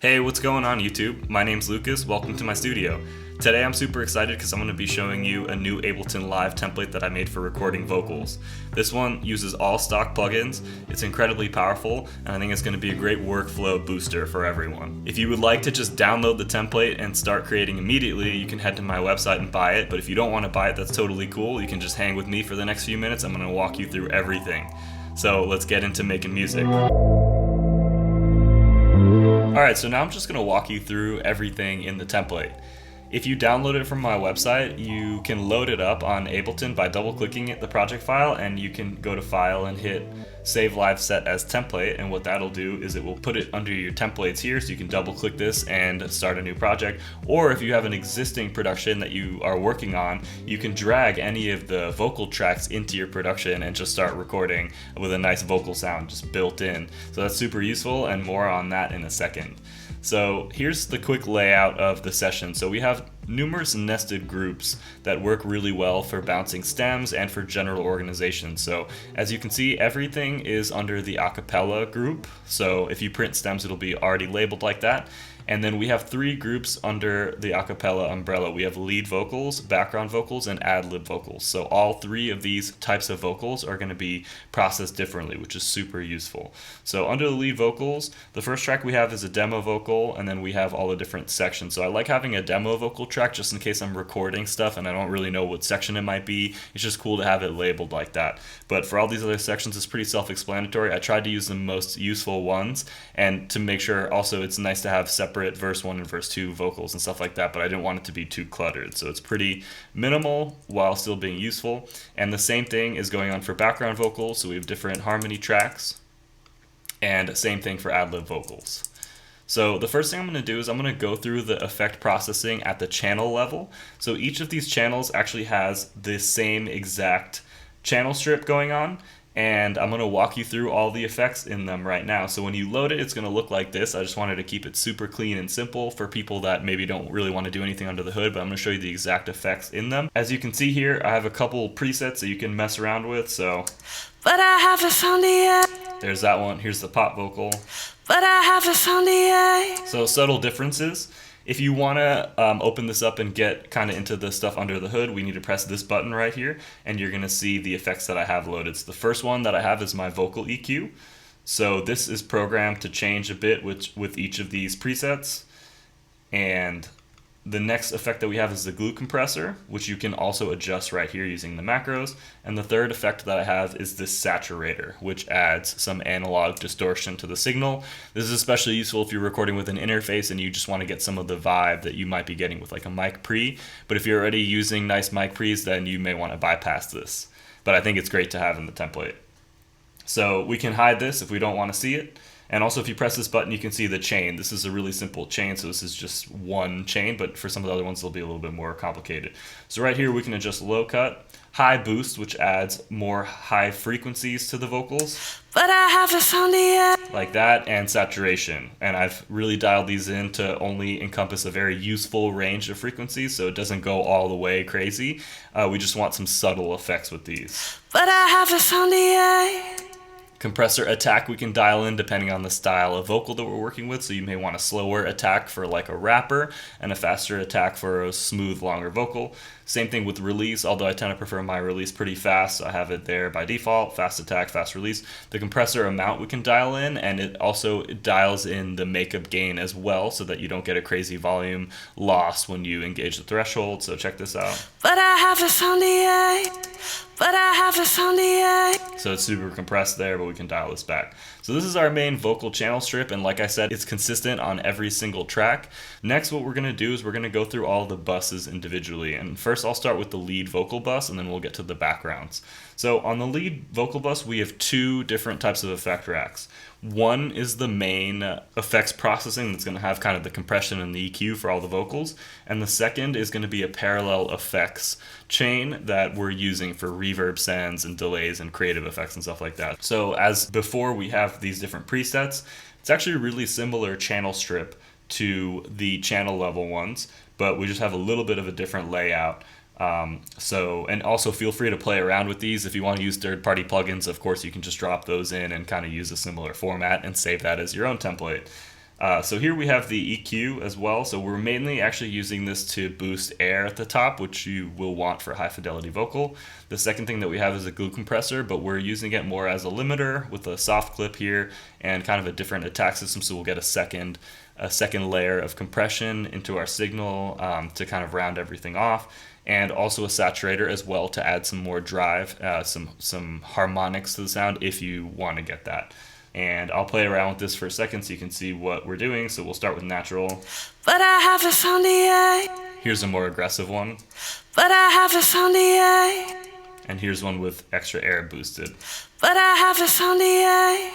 Hey, what's going on YouTube? My name's Lucas, welcome to my studio. Today I'm super excited because I'm going to be showing you a new Ableton Live template that I made for recording vocals. This one uses all stock plugins, it's incredibly powerful, and I think it's going to be a great workflow booster for everyone. If you would like to just download the template and start creating immediately, you can head to my website and buy it, but if you don't want to buy it, that's totally cool. You can just hang with me for the next few minutes. I'm going to walk you through everything. So let's get into making music. Alright, so now I'm just going to walk you through everything in the template. If you download it from my website, you can load it up on Ableton by double-clicking the project file, and you can go to File and hit Save Live Set as Template, and what that'll do is it will put it under your templates here, so you can double-click this and start a new project. Or if you have an existing production that you are working on, you can drag any of the vocal tracks into your production and just start recording with a nice vocal sound just built in. So that's super useful, and more on that in a second. So here's the quick layout of the session. So we have numerous nested groups that work really well for bouncing stems and for general organization. So as you can see, everything is under the acapella group. So if you print stems, it'll be already labeled like that. And then we have three groups under the acapella umbrella. We have lead vocals, background vocals, and ad-lib vocals. So all three of these types of vocals are going to be processed differently, which is super useful. So under the lead vocals, the first track we have is a demo vocal, and then we have all the different sections. So I like having a demo vocal track just in case I'm recording stuff and I don't really know what section it might be. It's just cool to have it labeled like that. But for all these other sections, it's pretty self-explanatory. I tried to use the most useful ones, and to make sure also it's nice to have separate verse 1 and verse 2 vocals and stuff like that, but I didn't want it to be too cluttered. So it's pretty minimal while still being useful. And the same thing is going on for background vocals. So we have different harmony tracks, and same thing for ad-lib vocals. So the first thing I'm going to do is I'm going to go through the effect processing at the channel level. So each of these channels actually has the same exact channel strip going on, and I'm going to walk you through all the effects in them right now. So when you load it, it's going to look like this. I just wanted to keep it super clean and simple for people that maybe don't really want to do anything under the hood, but I'm going to show you the exact effects in them. As you can see here, I have a couple presets that you can mess around with. So but I haven't found it yet. There's that one. Here's the pop vocal. But I haven't found it yet. So subtle differences. If you want to open this up and get kind of into the stuff under the hood, we need to press this button right here, and you're going to see the effects that I have loaded. So the first one that I have is my vocal EQ. So this is programmed to change a bit with each of these presets. And the next effect that we have is the glue compressor, which you can also adjust right here using the macros. And the third effect that I have is this saturator, which adds some analog distortion to the signal. This is especially useful if you're recording with an interface and you just want to get some of the vibe that you might be getting with like a mic pre. But if you're already using nice mic pre's, then you may want to bypass this. But I think it's great to have in the template. So we can hide this if we don't want to see it. And also if you press this button, you can see the chain. This is a really simple chain, so this is just one chain, but for some of the other ones, they'll be a little bit more complicated. So right here, we can adjust low cut, high boost, which adds more high frequencies to the vocals. But I haven't found it yet. Like that, and saturation. And I've really dialed these in to only encompass a very useful range of frequencies, so it doesn't go all the way crazy. We just want some subtle effects with these. But I haven't found it yet. Compressor attack we can dial in depending on the style of vocal that we're working with. So you may want a slower attack for like a rapper and a faster attack for a smooth, longer vocal. Same thing with release, although I tend to prefer my release pretty fast. So I have it there by default, fast attack, fast release. The compressor amount we can dial in, and it also dials in the makeup gain as well so that you don't get a crazy volume loss when you engage the threshold. So check this out. But I haven't found it yet. But I haven't found it yet. So it's super compressed there, but we can dial this back. So this is our main vocal channel strip, and like I said, it's consistent on every single track. Next, what we're going to do is we're going to go through all the buses individually. And first, I'll start with the lead vocal bus, and then we'll get to the backgrounds. So on the lead vocal bus, we have two different types of effect racks. One is the main effects processing that's going to have kind of the compression and the EQ for all the vocals. And the second is going to be a parallel effects chain that we're using for reverb sends and delays and creative effects and stuff like that. So as before, we have these different presets. It's actually a really similar channel strip to the channel level ones, but we just have a little bit of a different layout. And also feel free to play around with these. If you want to use third-party plugins, of course, you can just drop those in and kind of use a similar format and save that as your own template. So here we have the EQ as well. So we're mainly actually using this to boost air at the top, which you will want for high fidelity vocal. The second thing that we have is a glue compressor, but we're using it more as a limiter with a soft clip here and kind of a different attack system. So we'll get a second layer of compression into our signal to kind of round everything off, and also a saturator as well to add some more drive, some harmonics to the sound if you want to get that. And I'll play around with this for a second so you can see what we're doing. So we'll start with natural. But I haven't found the A. Here's a more aggressive one. But I haven't found the A. And here's one with extra air boosted. But I haven't found the A.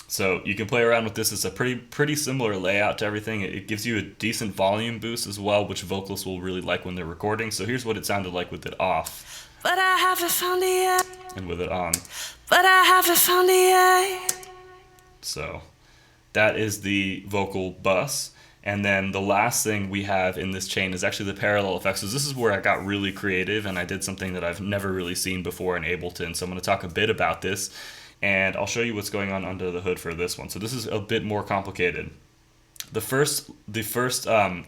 So you can play around with this. It's a pretty similar layout to everything. It gives you a decent volume boost as well, which vocalists will really like when they're recording. So here's what it sounded like with it off. But I haven't found the A. And with it on. But I haven't found the A. So that is the vocal bus. And then the last thing we have in this chain is actually the parallel effects. So this is where I got really creative and I did something that I've never really seen before in Ableton. So I'm going to talk a bit about this and I'll show you what's going on under the hood for this one. So this is a bit more complicated. The first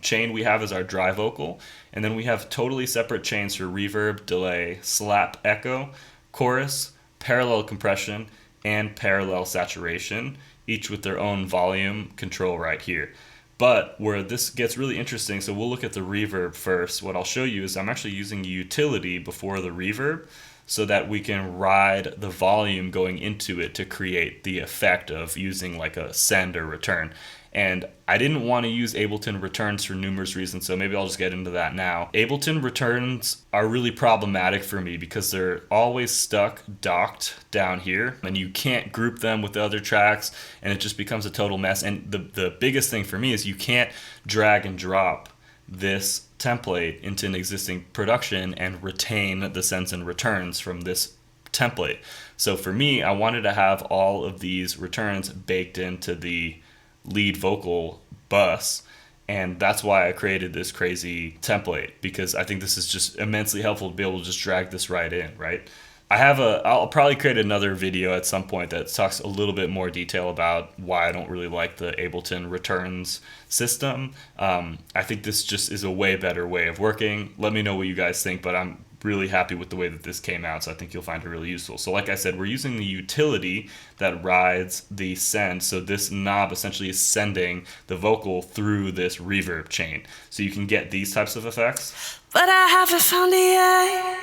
chain we have is our dry vocal, and then we have totally separate chains for reverb, delay, slap, echo, chorus, parallel compression, and parallel saturation, each with their own volume control right here. But where this gets really interesting, so we'll look at the reverb first. What I'll show you is I'm actually using a utility before the reverb so that we can ride the volume going into it to create the effect of using like a send or return. And I didn't want to use Ableton returns for numerous reasons, so maybe I'll just get into that now. Ableton returns are really problematic for me because they're always stuck docked down here, and you can't group them with the other tracks, and it just becomes a total mess. And the biggest thing for me is you can't drag and drop this template into an existing production and retain the sends and returns from this template. So for me, I wanted to have all of these returns baked into the lead vocal bus, and that's why I created this crazy template, because I think this is just immensely helpful to be able to just drag this right in, right? I'll probably create another video at some point that talks a little bit more detail about why I don't really like the Ableton returns system. I think this just is a way better way of working. Let me know what you guys think, but I'm really happy with the way that this came out, so I think you'll find it really useful. So like I said, we're using the utility that rides the send, so this knob essentially is sending the vocal through this reverb chain. So you can get these types of effects. But I haven't found the A.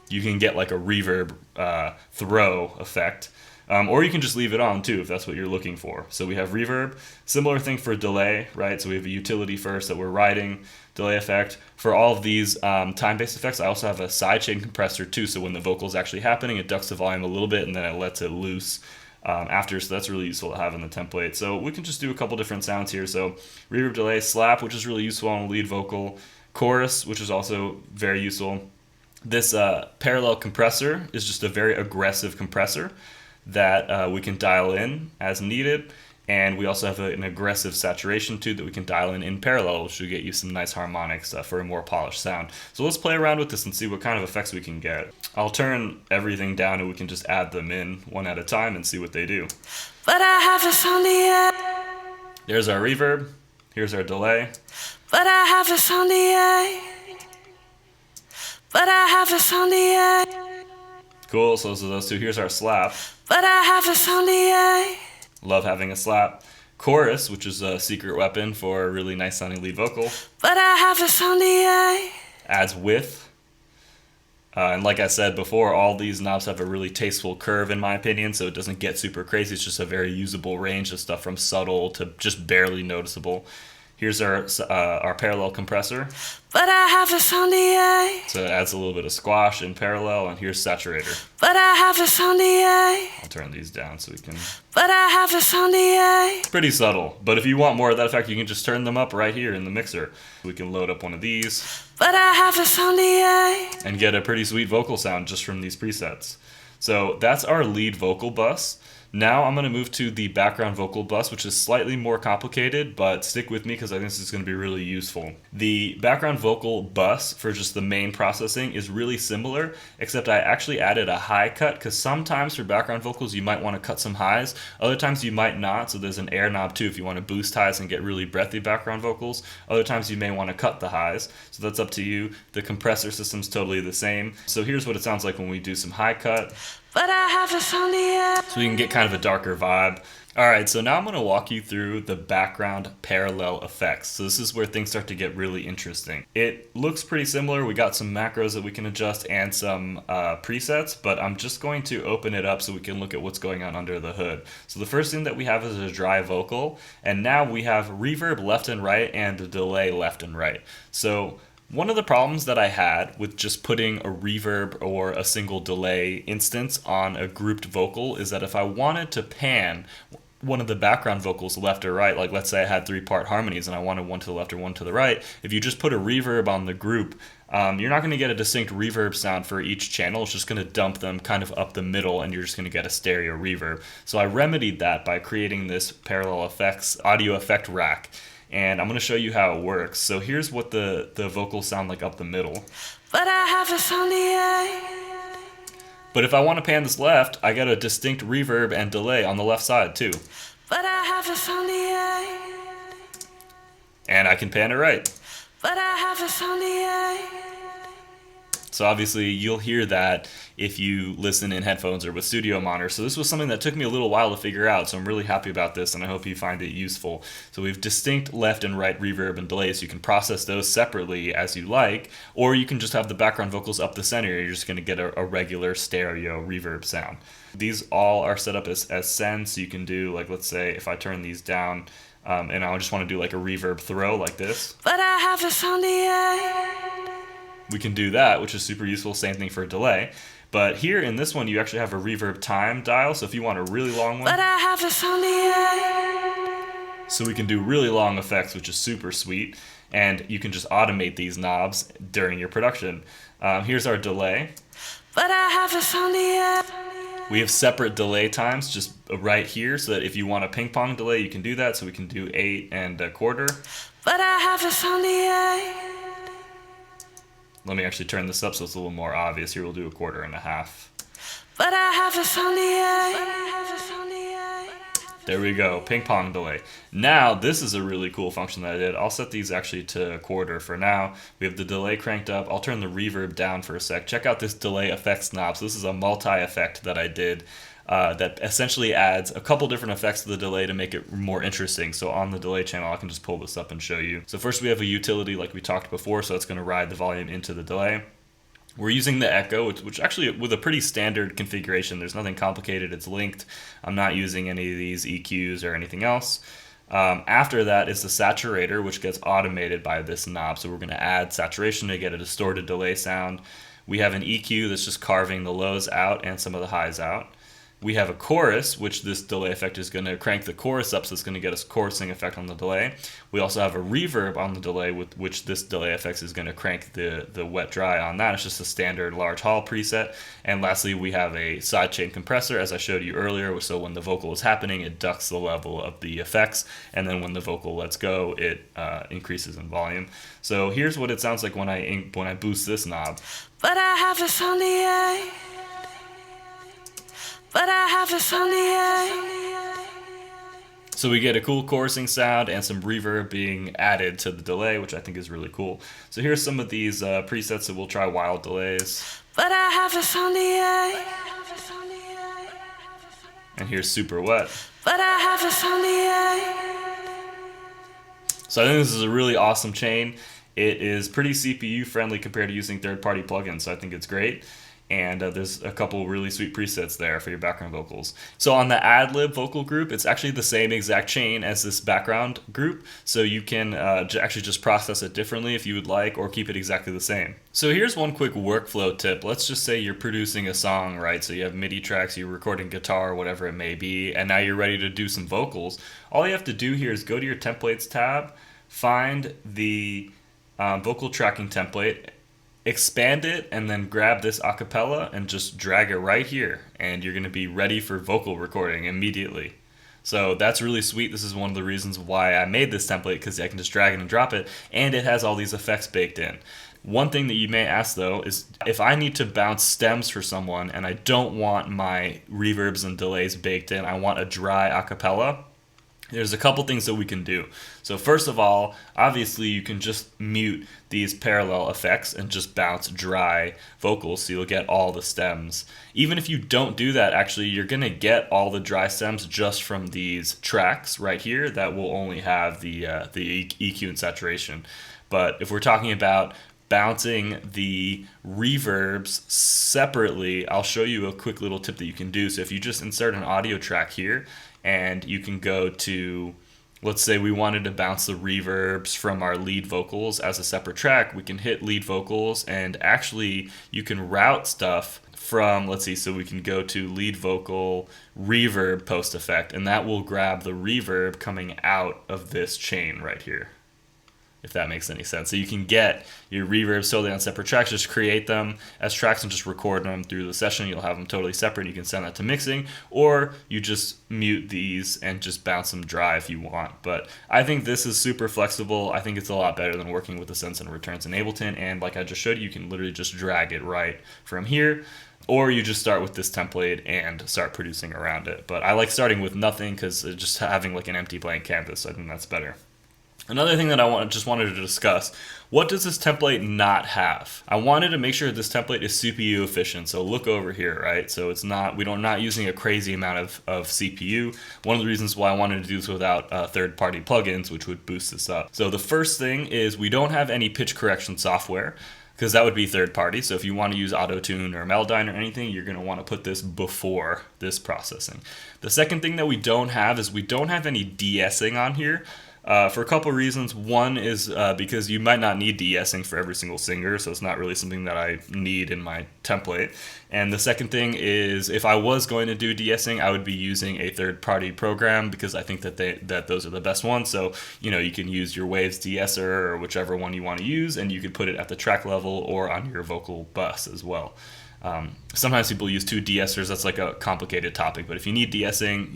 You can get like a reverb throw effect. Or you can just leave it on too if that's what you're looking for. So we have reverb, similar thing for delay, right? So we have a utility first that we're riding, delay effect. For all of these time-based effects, I also have a sidechain compressor too, so when the vocal is actually happening, it ducks the volume a little bit and then it lets it loose after, so that's really useful to have in the template. So we can just do a couple different sounds here. So reverb, delay, slap, which is really useful on a lead vocal, chorus, which is also very useful. This parallel compressor is just a very aggressive compressor that we can dial in as needed, and we also have an aggressive saturation too that we can dial in parallel, which will get you some nice harmonics for a more polished sound. So let's play around with this and see what kind of effects we can get. I'll turn everything down and we can just add them in one at a time and see what they do. But I haven't found the A. There's our reverb, here's our delay. But I haven't found the A. But I haven't found the A. Cool, so those two. Here's our slap. But I haven't found the A. Love having a slap. Chorus, which is a secret weapon for a really nice sounding lead vocal. But I haven't found the A. Adds width. And like I said before, all these knobs have a really tasteful curve in my opinion, so it doesn't get super crazy. It's just a very usable range of stuff from subtle to just barely noticeable. Here's our parallel compressor. But I haven't found the A. So it adds a little bit of squash in parallel, and here's saturator. But I haven't found the A. I'll turn these down so we can... But I haven't found the A. Pretty subtle, but if you want more of that effect, you can just turn them up right here in the mixer. We can load up one of these. But I haven't found the A. And get a pretty sweet vocal sound just from these presets. So that's our lead vocal bus. Now I'm going to move to the background vocal bus, which is slightly more complicated, but stick with me because I think this is going to be really useful. The background vocal bus for just the main processing is really similar, except I actually added a high cut because sometimes for background vocals you might want to cut some highs, other times you might not, so there's an air knob too if you want to boost highs and get really breathy background vocals. Other times you may want to cut the highs, so that's up to you. The compressor system's totally the same. So here's what it sounds like when we do some high cut. But I haven't found the end. So we can get kind of a darker vibe. Alright, so now I'm going to walk you through the background parallel effects. So this is where things start to get really interesting. It looks pretty similar. We got some macros that we can adjust and some presets, but I'm just going to open it up so we can look at what's going on under the hood. So the first thing that we have is a dry vocal, and now we have reverb left and right and a delay left and right. So one of the problems that I had with just putting a reverb or a single delay instance on a grouped vocal is that if I wanted to pan one of the background vocals left or right, like let's say I had 3-part harmonies and I wanted one to the left or one to the right, if you just put a reverb on the group, you're not going to get a distinct reverb sound for each channel. It's just going to dump them kind of up the middle and you're just going to get a stereo reverb. So I remedied that by creating this parallel effects audio effect rack. And I'm going to show you how it works. So here's what the vocals sound like up the middle. But I haven't found the end. But if I want to pan this left, I got a distinct reverb and delay on the left side too. But I haven't found the end. And I can pan it right. But I haven't found the end. So obviously you'll hear that if you listen in headphones or with studio monitors. So this was something that took me a little while to figure out. So I'm really happy about this and I hope you find it useful. So we have distinct left and right reverb and delay. So you can process those separately as you like, or you can just have the background vocals up the center. You're just going to get a regular stereo reverb sound. These all are set up as sends. So you can do, like, let's say if I turn these down and I just want to do like a reverb throw like this. But I haven't found the end. We can do that, which is super useful. Same thing for delay. But here in this one, you actually have a reverb time dial. So if you want a really long one, but I haven't found the end. so we can do really long effects, which is super sweet. And you can just automate these knobs during your production. Here's our delay. But I haven't found the end. We have separate delay times just right here, so that if you want a ping pong delay, you can do that. So we can do 8 and a quarter. But I haven't found the end. Let me actually turn this up so it's a little more obvious. Here we'll do a 1/4 But I haven't found the end. There we go, ping pong delay. Now this is a really cool function that I did. I'll set these actually to 1/4 for now. We have the delay cranked up. I'll turn the reverb down for a sec. Check out this delay effects knob. So this is a multi-effect that I did that essentially adds a couple different effects to the delay to make it more interesting. So on the delay channel, I can just pull this up and show you. So first we have a utility like we talked before, so it's going to ride the volume into the delay. We're using the echo, which actually with a pretty standard configuration. There's nothing complicated. It's linked. I'm not using any of these EQs or anything else. After that is the saturator, which gets automated by this knob. So we're going to add saturation to get a distorted delay sound. We have an EQ that's just carving the lows out and some of the highs out. We have a chorus, which this delay effect is going to crank the chorus up, so it's going to get a chorusing effect on the delay. We also have a reverb on the delay, with which this delay effect is going to crank the wet dry on that. It's just a standard large hall preset. And lastly, we have a sidechain compressor, as I showed you earlier, so when the vocal is happening, it ducks the level of the effects, and then when the vocal lets go, it increases in volume. So here's what it sounds like when I boost this knob. But I haven't found the end. But I haven't found the end. So we get a cool chorusing sound and some reverb being added to the delay, which I think is really cool. So here's some of these presets that we'll try wild delays. But I haven't found the end. And here's super wet. But I haven't found the end. So I think this is a really awesome chain. It is pretty CPU friendly compared to using third-party plugins, so I think it's great. And there's a couple really sweet presets there for your background vocals. So on the ad-lib vocal group, it's actually the same exact chain as this background group. So you can actually just process it differently if you would like, or keep it exactly the same. So here's one quick workflow tip. Let's just say you're producing a song, right? So you have MIDI tracks, you're recording guitar, whatever it may be, and now you're ready to do some vocals. All you have to do here is go to your templates tab, find the vocal tracking template, expand it and then grab this acapella and just drag it right here, and you're going to be ready for vocal recording immediately. So that's really sweet. This is one of the reasons why I made this template, because I can just drag it and drop it, and it has all these effects baked in. One thing that you may ask though is if I need to bounce stems for someone and I don't want my reverbs and delays baked in, I want a dry acapella, there's a couple things that we can do. So first of all, obviously you can just mute these parallel effects and just bounce dry vocals, so you'll get all the stems. Even if you don't do that, actually you're gonna get all the dry stems just from these tracks right here that will only have the EQ and saturation. But if we're talking about bouncing the reverbs separately, I'll show you a quick little tip that you can do. So if you just insert an audio track here, and you can go to, let's say we wanted to bounce the reverbs from our lead vocals as a separate track, we can hit lead vocals, and actually you can route stuff from, let's see, so we can go to lead vocal reverb post effect, and that will grab the reverb coming out of this chain right here, if that makes any sense. So you can get your reverbs totally on separate tracks, just create them as tracks and just record them through the session. You'll have them totally separate. You can send that to mixing, or you just mute these and just bounce them dry if you want. But I think this is super flexible. I think it's a lot better than working with the sends and returns in Ableton. And like I just showed you can literally just drag it right from here, or you just start with this template and start producing around it. But I like starting with nothing, because just having like an empty blank canvas, I think that's better. Another thing that I just wanted to discuss, what does this template not have? I wanted to make sure this template is CPU efficient. So look over here, right? So it's not, we're not using a crazy amount of CPU. One of the reasons why I wanted to do this without third-party plugins, which would boost this up. So the first thing is we don't have any pitch correction software, because that would be third party. So if you want to use Auto-Tune or Melodyne or anything, you're going to want to put this before this processing. The second thing that we don't have is we don't have any de-essing on here. For a couple of reasons. One is because you might not need de-essing for every single singer, so it's not really something that I need in my template. And the second thing is, if I was going to do de-essing, I would be using a third-party program, because I think that those are the best ones. So you can use your Waves de-esser or whichever one you want to use, and you could put it at the track level or on your vocal bus as well. Sometimes people use two de-essers. That's like a complicated topic, but if you need de-essing,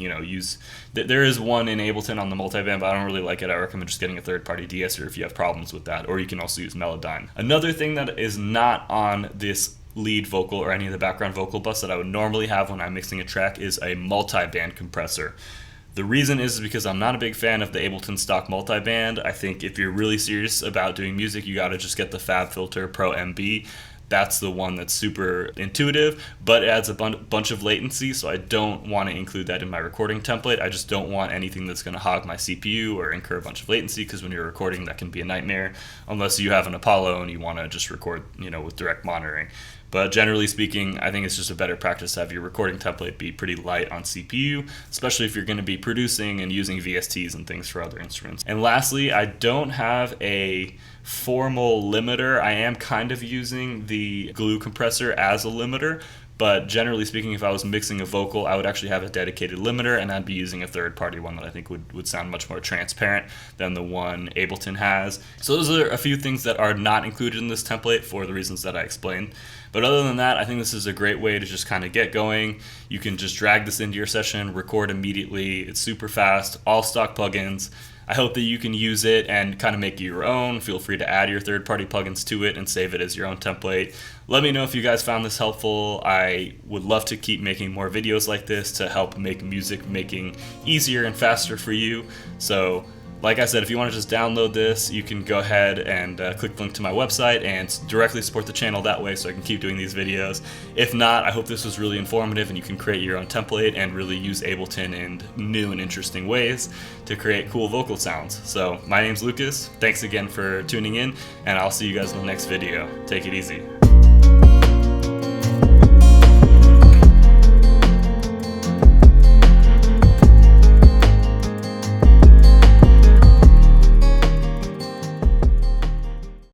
there is one in Ableton on the multiband, but I don't really like it. I recommend just getting a third-party de-esser if you have problems with that, or you can also use Melodyne. Another thing that is not on this lead vocal or any of the background vocal bus that I would normally have when I'm mixing a track is a multiband compressor. The reason is because I'm not a big fan of the Ableton stock multiband. I think if you're really serious about doing music, you gotta just get the FabFilter Pro MB. That's the one that's super intuitive, but it adds a bunch of latency, so I don't want to include that in my recording template. I just don't want anything that's going to hog my CPU or incur a bunch of latency, because when you're recording, that can be a nightmare, unless you have an Apollo and you want to just record, with direct monitoring. But generally speaking, I think it's just a better practice to have your recording template be pretty light on CPU, especially if you're going to be producing and using VSTs and things for other instruments. And lastly, I don't have a formal limiter. I am kind of using the glue compressor as a limiter, but generally speaking, if I was mixing a vocal, I would actually have a dedicated limiter, and I'd be using a third-party one that I think would sound much more transparent than the one Ableton has. So those are a few things that are not included in this template for the reasons that I explained. But other than that, I think this is a great way to just kind of get going. You can just drag this into your session, record immediately. It's super fast, all stock plugins. I hope that you can use it and kind of make it your own. Feel free to add your third-party plugins to it and save it as your own template. Let me know if you guys found this helpful. I would love to keep making more videos like this to help make music making easier and faster for you. So, like I said, if you want to just download this, you can go ahead and click the link to my website and directly support the channel that way, so I can keep doing these videos. If not, I hope this was really informative and you can create your own template and really use Ableton in new and interesting ways to create cool vocal sounds. So my name's Lucas. Thanks again for tuning in, and I'll see you guys in the next video. Take it easy.